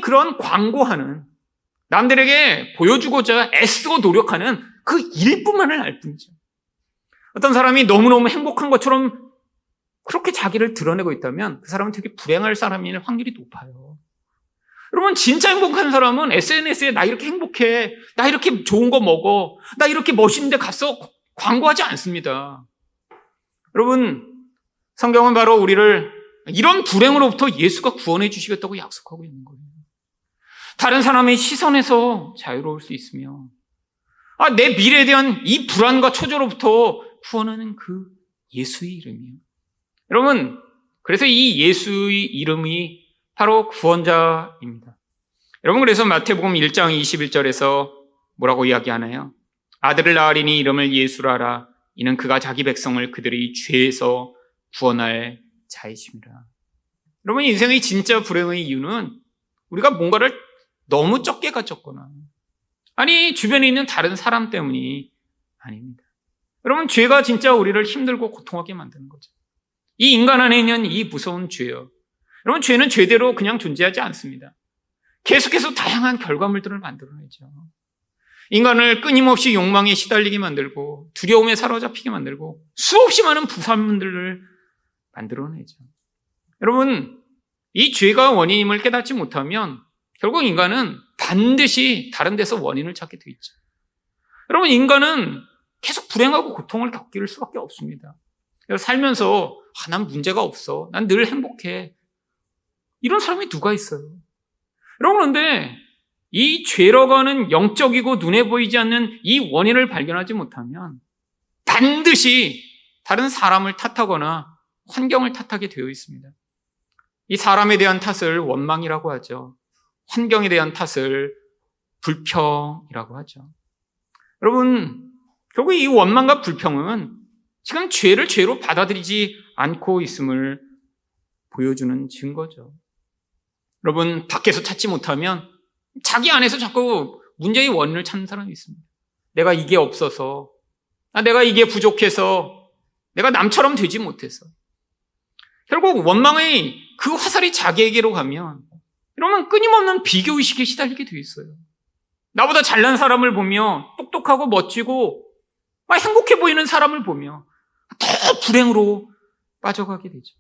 그런 광고하는, 남들에게 보여주고자 애쓰고 노력하는 그 일뿐만을 알 뿐이죠. 어떤 사람이 너무너무 행복한 것처럼 그렇게 자기를 드러내고 있다면 그 사람은 되게 불행할 사람일 확률이 높아요. 여러분, 진짜 행복한 사람은 SNS에 나 이렇게 행복해, 나 이렇게 좋은 거 먹어, 나 이렇게 멋있는 데 갔어 광고하지 않습니다. 여러분, 성경은 바로 우리를 이런 불행으로부터 예수가 구원해 주시겠다고 약속하고 있는 거예요. 다른 사람의 시선에서 자유로울 수 있으며 내 미래에 대한 이 불안과 초조로부터 구원하는 그 예수의 이름이에요. 여러분, 그래서 이 예수의 이름이 바로 구원자입니다. 여러분, 그래서 마태복음 1장 21절에서 뭐라고 이야기하나요? 아들을 낳으리니 이름을 예수라 하라. 이는 그가 자기 백성을 그들의 죄에서 구원할 자이십니다. 여러분, 인생의 진짜 불행의 이유는 우리가 뭔가를 너무 적게 가졌거나 주변에 있는 다른 사람 때문이 아닙니다. 여러분, 죄가 진짜 우리를 힘들고 고통하게 만드는 거죠. 이 인간 안에 있는 이 무서운 죄요. 여러분, 죄는 죄대로 그냥 존재하지 않습니다. 계속해서 다양한 결과물들을 만들어내죠. 인간을 끊임없이 욕망에 시달리게 만들고 두려움에 사로잡히게 만들고 수없이 많은 부산물들을 만들어내죠. 여러분, 이 죄가 원인임을 깨닫지 못하면 결국 인간은 반드시 다른 데서 원인을 찾게 돼 있죠. 여러분, 인간은 계속 불행하고 고통을 겪을 수밖에 없습니다. 그래서 살면서 난 문제가 없어, 난 늘 행복해, 이런 사람이 누가 있어요? 여러분, 그런데 이 죄라고 하는 영적이고 눈에 보이지 않는 이 원인을 발견하지 못하면 반드시 다른 사람을 탓하거나 환경을 탓하게 되어 있습니다. 이 사람에 대한 탓을 원망이라고 하죠. 환경에 대한 탓을 불평이라고 하죠. 여러분, 결국 이 원망과 불평은 지금 죄를 죄로 받아들이지 않고 있음을 보여주는 증거죠. 여러분, 밖에서 찾지 못하면 자기 안에서 자꾸 문제의 원인을 찾는 사람이 있습니다. 내가 이게 없어서, 내가 이게 부족해서, 내가 남처럼 되지 못해서. 결국 원망의 그 화살이 자기에게로 가면 이러면 끊임없는 비교의식에 시달리게 돼 있어요. 나보다 잘난 사람을 보며 똑똑하고 멋지고 행복해 보이는 사람을 보며 더 불행으로 빠져가게 되죠.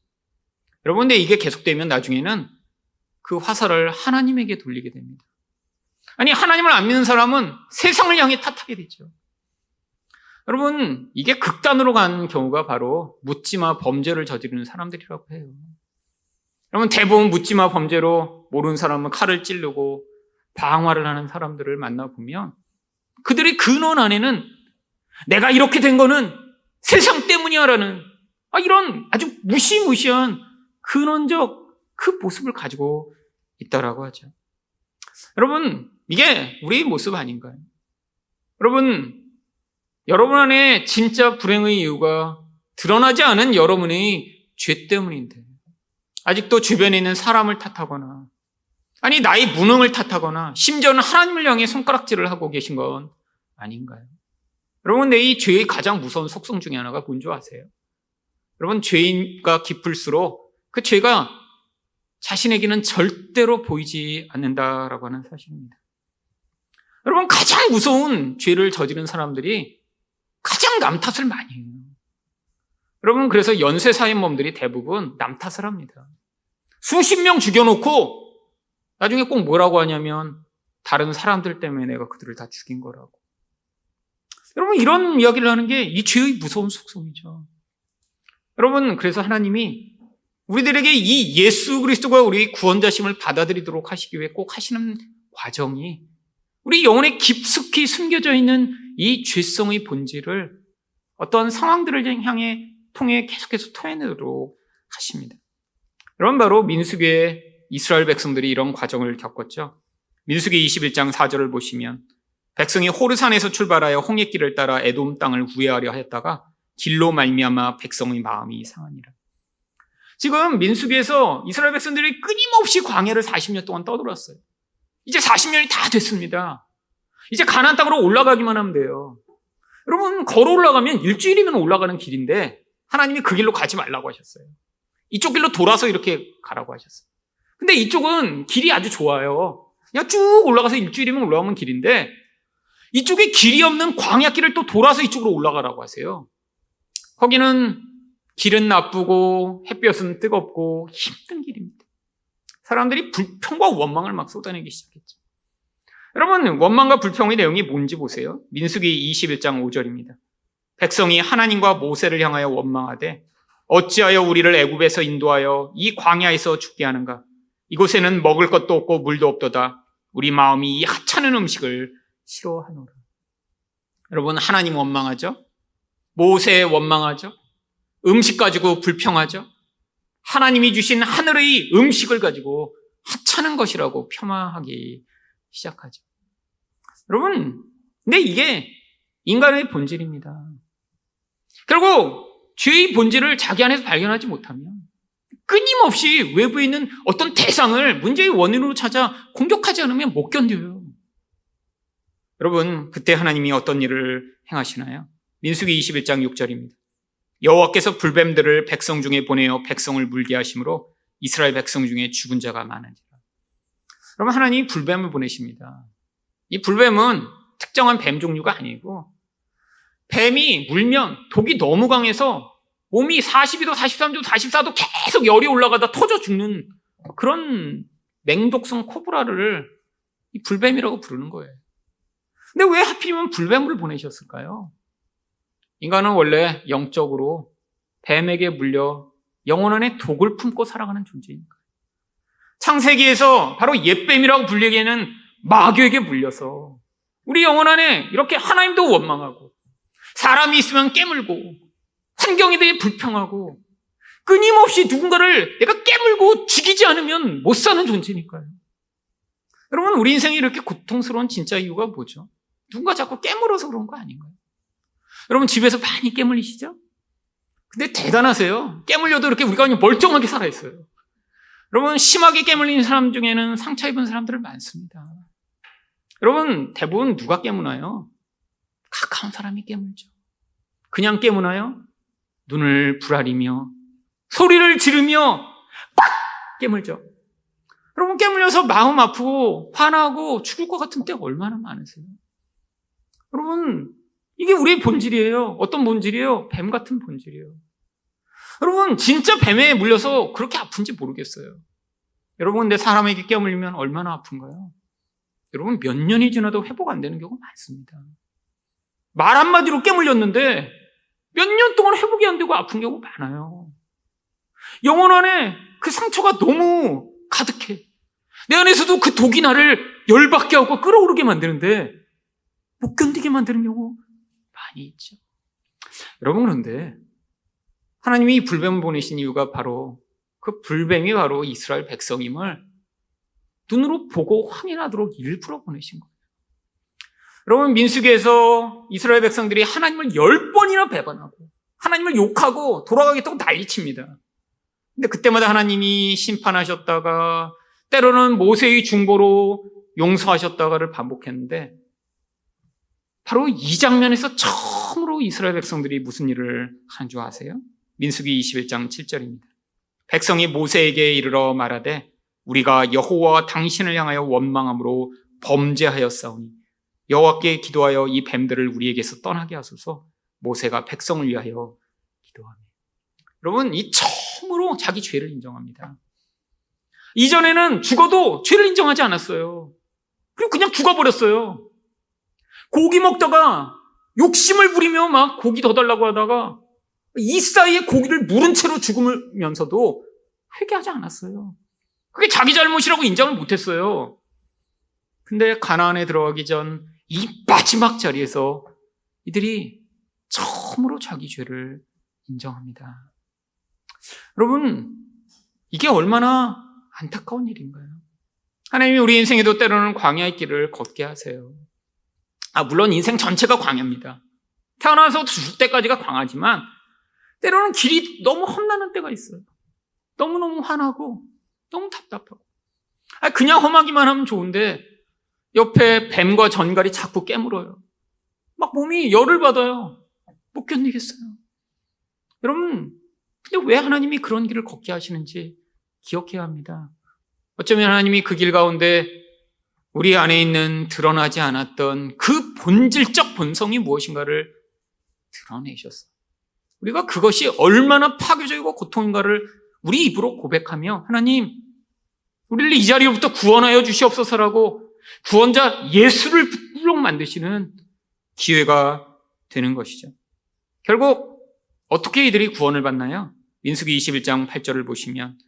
여러분, 근데 이게 계속되면 나중에는 그 화살을 하나님에게 돌리게 됩니다. 아니, 하나님을 안 믿는 사람은 세상을 향해 탓하게 되죠. 여러분, 이게 극단으로 간 경우가 바로 묻지마 범죄를 저지르는 사람들이라고 해요. 여러분, 대부분 묻지마 범죄로 모르는 사람은 칼을 찌르고 방화를 하는 사람들을 만나보면 그들의 근원 안에는 내가 이렇게 된 거는 세상 때문이야라는 이런 아주 무시무시한 근원적 그 모습을 가지고 있다라고 하죠. 여러분, 이게 우리의 모습 아닌가요? 여러분 안에 진짜 불행의 이유가 드러나지 않은 여러분의 죄 때문인데 아직도 주변에 있는 사람을 탓하거나 나의 무능을 탓하거나 심지어는 하나님을 향해 손가락질을 하고 계신 건 아닌가요? 여러분, 이 죄의 가장 무서운 속성 중에 하나가 뭔지 아세요? 여러분, 죄가 깊을수록 그 죄가 자신에게는 절대로 보이지 않는다라고 하는 사실입니다. 여러분, 가장 무서운 죄를 저지른 사람들이 가장 남 탓을 많이 해요. 여러분, 그래서 연쇄 살인범들이 대부분 남 탓을 합니다. 수십 명 죽여놓고 나중에 꼭 뭐라고 하냐면 다른 사람들 때문에 내가 그들을 다 죽인 거라고. 여러분, 이런 이야기를 하는 게 이 죄의 무서운 속성이죠. 여러분, 그래서 하나님이 우리들에게 이 예수 그리스도가 우리 구원자심을 받아들이도록 하시기 위해 꼭 하시는 과정이 우리 영혼에 깊숙이 숨겨져 있는 이 죄성의 본질을 어떤 상황들을 향해 통해 계속해서 토해내도록 하십니다. 여러분, 바로 민수기의 이스라엘 백성들이 이런 과정을 겪었죠. 민수기 21장 4절을 보시면 백성이 호르산에서 출발하여 홍해길을 따라 에돔 땅을 후회하려 하였다가 길로 말미암아 백성의 마음이 상하니라. 지금 민수기에서 이스라엘 백성들이 끊임없이 광야를 40년 동안 떠돌았어요. 이제 40년이 다 됐습니다. 이제 가나안 땅으로 올라가기만 하면 돼요. 여러분, 걸어 올라가면 일주일이면 올라가는 길인데 하나님이 그 길로 가지 말라고 하셨어요. 이쪽 길로 돌아서 이렇게 가라고 하셨어요. 근데 이쪽은 길이 아주 좋아요. 그냥 쭉 올라가서 일주일이면 올라가는 길인데 이쪽에 길이 없는 광야길을 또 돌아서 이쪽으로 올라가라고 하세요. 거기는 길은 나쁘고 햇볕은 뜨겁고 힘든 길입니다. 사람들이 불평과 원망을 막 쏟아내기 시작했죠. 여러분, 원망과 불평의 내용이 뭔지 보세요. 민수기 21장 5절입니다. 백성이 하나님과 모세를 향하여 원망하되 어찌하여 우리를 애굽에서 인도하여 이 광야에서 죽게 하는가? 이곳에는 먹을 것도 없고 물도 없도다. 우리 마음이 이 하찮은 음식을 싫어하노라. 여러분, 하나님 원망하죠? 모세 원망하죠? 음식 가지고 불평하죠? 하나님이 주신 하늘의 음식을 가지고 하찮은 것이라고 폄하하기 시작하죠. 여러분, 근데 이게 인간의 본질입니다. 결국 죄의 본질을 자기 안에서 발견하지 못하면 끊임없이 외부에 있는 어떤 대상을 문제의 원인으로 찾아 공격하지 않으면 못 견뎌요. 여러분, 그때 하나님이 어떤 일을 행하시나요? 민수기 21장 6절입니다. 여호와께서 불뱀들을 백성 중에 보내어 백성을 물게 하심으로 이스라엘 백성 중에 죽은 자가 많으니라. 여러분, 하나님이 불뱀을 보내십니다. 이 불뱀은 특정한 뱀 종류가 아니고 뱀이 물면 독이 너무 강해서 몸이 42도, 43도, 44도 계속 열이 올라가다 터져 죽는 그런 맹독성 코브라를 이 불뱀이라고 부르는 거예요. 근데 왜 하필이면 불뱀을 보내셨을까요? 인간은 원래 영적으로 뱀에게 물려 영혼 안에 독을 품고 살아가는 존재니까. 창세기에서 바로 옛뱀이라고 불리기에는 마귀에게 물려서 우리 영혼 안에 이렇게 하나님도 원망하고 사람이 있으면 깨물고 환경에 대해 불평하고 끊임없이 누군가를 내가 깨물고 죽이지 않으면 못 사는 존재니까요. 여러분, 우리 인생이 이렇게 고통스러운 진짜 이유가 뭐죠? 누군가 자꾸 깨물어서 그런 거 아닌가요? 여러분, 집에서 많이 깨물리시죠? 근데 대단하세요. 깨물려도 이렇게 우리가 그냥 멀쩡하게 살아있어요. 여러분, 심하게 깨물린 사람 중에는 상처 입은 사람들 많습니다. 여러분, 대부분 누가 깨무나요? 가까운 사람이 깨물죠. 그냥 깨무나요? 눈을 부라리며 소리를 지르며 빡! 깨물죠. 여러분, 깨물려서 마음 아프고 화나고 죽을 것 같은 때가 얼마나 많으세요? 여러분, 이게 우리의 본질이에요. 어떤 본질이에요? 뱀 같은 본질이에요. 여러분, 진짜 뱀에 물려서 그렇게 아픈지 모르겠어요. 여러분, 근데 사람에게 깨물리면 얼마나 아픈가요? 여러분, 몇 년이 지나도 회복 안 되는 경우가 많습니다. 말 한마디로 깨물렸는데 몇 년 동안 회복이 안 되고 아픈 경우 많아요. 영혼 안에 그 상처가 너무 가득해. 내 안에서도 그 독이 나를 열받게 하고 끓어오르게 만드는데 못 견디게 만드는 경우 많이 있죠. 여러분, 그런데 하나님이 이 불뱀을 보내신 이유가 바로 그 불뱀이 바로 이스라엘 백성임을 눈으로 보고 확인하도록 일부러 보내신 거예요. 여러분, 민수기에서 이스라엘 백성들이 하나님을 10번이나 배반하고 하나님을 욕하고 돌아가겠다고 난리칩니다. 근데 그때마다 하나님이 심판하셨다가 때로는 모세의 중보로 용서하셨다가를 반복했는데 바로 이 장면에서 처음으로 이스라엘 백성들이 무슨 일을 한 줄 아세요? 민수기 21장 7절입니다. 백성이 모세에게 이르러 말하되 우리가 여호와와 당신을 향하여 원망함으로 범죄하였사오니 여호와께 기도하여 이 뱀들을 우리에게서 떠나게 하소서. 모세가 백성을 위하여 기도하며. 여러분, 이 처음으로 자기 죄를 인정합니다. 이전에는 죽어도 죄를 인정하지 않았어요. 그리고 그냥 죽어버렸어요. 고기 먹다가 욕심을 부리며 막 고기 더 달라고 하다가 이 사이에 고기를 물은 채로 죽으면서도 회개하지 않았어요. 그게 자기 잘못이라고 인정을 못했어요. 근데 가나안에 들어가기 전 이 마지막 자리에서 이들이 처음으로 자기 죄를 인정합니다. 여러분, 이게 얼마나 안타까운 일인가요? 하나님이 우리 인생에도 때로는 광야의 길을 걷게 하세요. 물론 인생 전체가 광야입니다. 태어나서 죽을 때까지가 광야지만 때로는 길이 너무 험난한 때가 있어요. 너무너무 화나고 너무 답답하고. 그냥 험하기만 하면 좋은데 옆에 뱀과 전갈이 자꾸 깨물어요. 막 몸이 열을 받아요. 못 견디겠어요. 여러분, 근데 왜 하나님이 그런 길을 걷게 하시는지 기억해야 합니다. 어쩌면 하나님이 그 길 가운데 우리 안에 있는 드러나지 않았던 그 본질적 본성이 무엇인가를 드러내셨어요. 우리가 그것이 얼마나 파괴적이고 고통인가를 우리 입으로 고백하며 하나님, 우리를 이 자리로부터 구원하여 주시옵소서라고 구원자 예수를 불러 만드시는 기회가 되는 것이죠. 결국 어떻게 이들이 구원을 받나요? 민수기 21장 8절을 보시면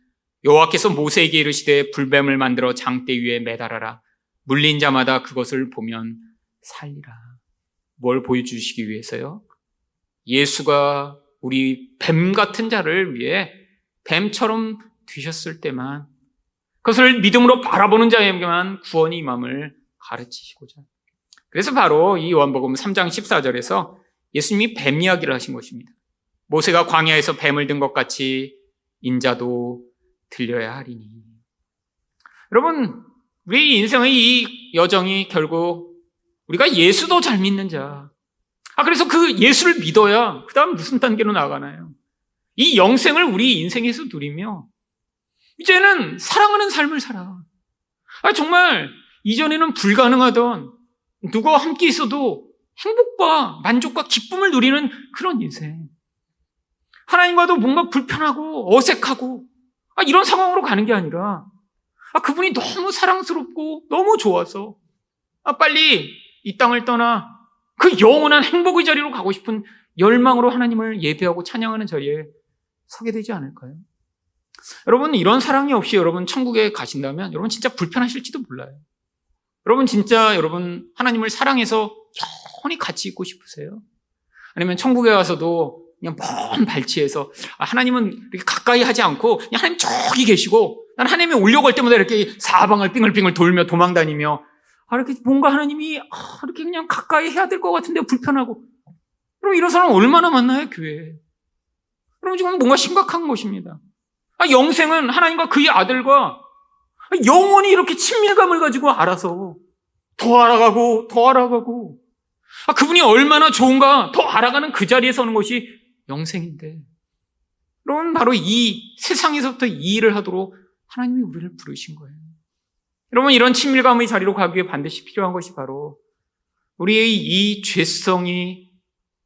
여호와께서 모세에게 이르시되 불뱀을 만들어 장대 위에 매달아라. 물린 자마다 그것을 보면 살리라. 뭘 보여주시기 위해서요? 예수가 우리 뱀 같은 자를 위해 뱀처럼 되셨을 때만 그것을 믿음으로 바라보는 자에게만 구원이 임함을 가르치시고자. 그래서 바로 이 요한복음 3장 14절에서 예수님이 뱀 이야기를 하신 것입니다. 모세가 광야에서 뱀을 든 것 같이 인자도 들려야 하리니. 여러분, 우리 인생의 이 여정이 결국 우리가 예수도 잘 믿는 자. 그래서 그 예수를 믿어야 그 다음 무슨 단계로 나가나요? 이 영생을 우리 인생에서 누리며 이제는 사랑하는 삶을 살아. 정말 이전에는 불가능하던 누구와 함께 있어도 행복과 만족과 기쁨을 누리는 그런 인생. 하나님과도 뭔가 불편하고 어색하고 이런 상황으로 가는 게 아니라 그분이 너무 사랑스럽고 너무 좋아서 빨리 이 땅을 떠나 그 영원한 행복의 자리로 가고 싶은 열망으로 하나님을 예배하고 찬양하는 자리에 서게 되지 않을까요? 여러분, 이런 사랑이 없이 여러분 천국에 가신다면 여러분 진짜 불편하실지도 몰라요. 여러분 진짜 여러분 하나님을 사랑해서 영원히 같이 있고 싶으세요? 아니면 천국에 가서도 그냥 먼 발치에서 하나님은 이렇게 가까이 하지 않고 그냥 하나님 저기 계시고 난 하나님이 오려고 할 때마다 이렇게 사방을 빙글빙글 돌며 도망다니며 이렇게 뭔가 하나님이 이렇게 그냥 가까이 해야 될 것 같은데 불편하고. 그럼 이런 사람 얼마나 많나요, 교회에? 그럼 지금 뭔가 심각한 것입니다. 영생은 하나님과 그의 아들과 영원히 이렇게 친밀감을 가지고 알아서 더 알아가고 더 알아가고 그분이 얼마나 좋은가 더 알아가는 그 자리에 서는 것이 영생인데, 여러분 바로 이 세상에서부터 이 일을 하도록 하나님이 우리를 부르신 거예요. 여러분 이런 친밀감의 자리로 가기 위해 반드시 필요한 것이 바로 우리의 이 죄성이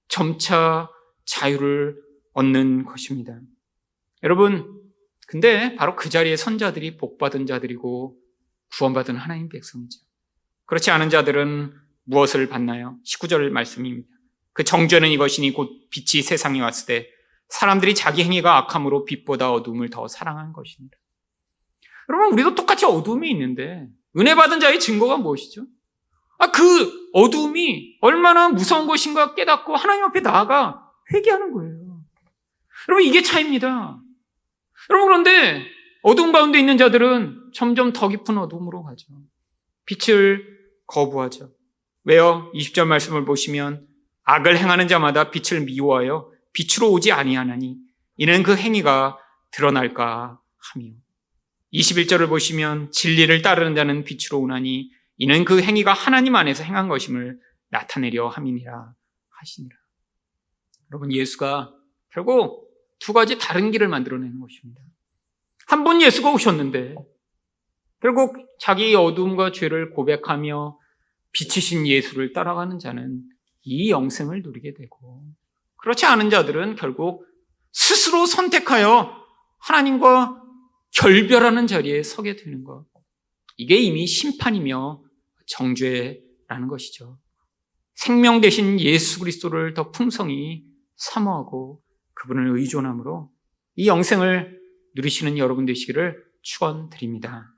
점차 자유를 얻는 것입니다. 여러분 근데 바로 그 자리에 선 자들이 복받은 자들이고 구원받은 하나님 백성이죠. 그렇지 않은 자들은 무엇을 받나요? 19절 말씀입니다. 그 정죄는 이것이니 곧 빛이 세상에 왔을 때 사람들이 자기 행위가 악함으로 빛보다 어둠을 더 사랑한 것입니다. 여러분 우리도 똑같이 어둠이 있는데 은혜 받은 자의 증거가 무엇이죠? 그 어둠이 얼마나 무서운 것인가 깨닫고 하나님 앞에 나아가 회개하는 거예요. 여러분 이게 차이입니다. 여러분 그런데 어둠 가운데 있는 자들은 점점 더 깊은 어둠으로 가죠. 빛을 거부하죠. 왜요? 20절 말씀을 보시면 악을 행하는 자마다 빛을 미워하여 빛으로 오지 아니하나니 이는 그 행위가 드러날까 하며, 21절을 보시면 진리를 따르는 자는 빛으로 오나니 이는 그 행위가 하나님 안에서 행한 것임을 나타내려 함이니라 하시니라. 여러분 예수가 결국 두 가지 다른 길을 만들어내는 것입니다. 한 번 예수가 오셨는데 결국 자기의 어둠과 죄를 고백하며 빛이신 예수를 따라가는 자는 이 영생을 누리게 되고, 그렇지 않은 자들은 결국 스스로 선택하여 하나님과 결별하는 자리에 서게 되는 것. 이게 이미 심판이며 정죄라는 것이죠. 생명 대신 예수 그리스도를 더 풍성히 사모하고 그분을 의존함으로 이 영생을 누리시는 여러분 되시기를 축원드립니다.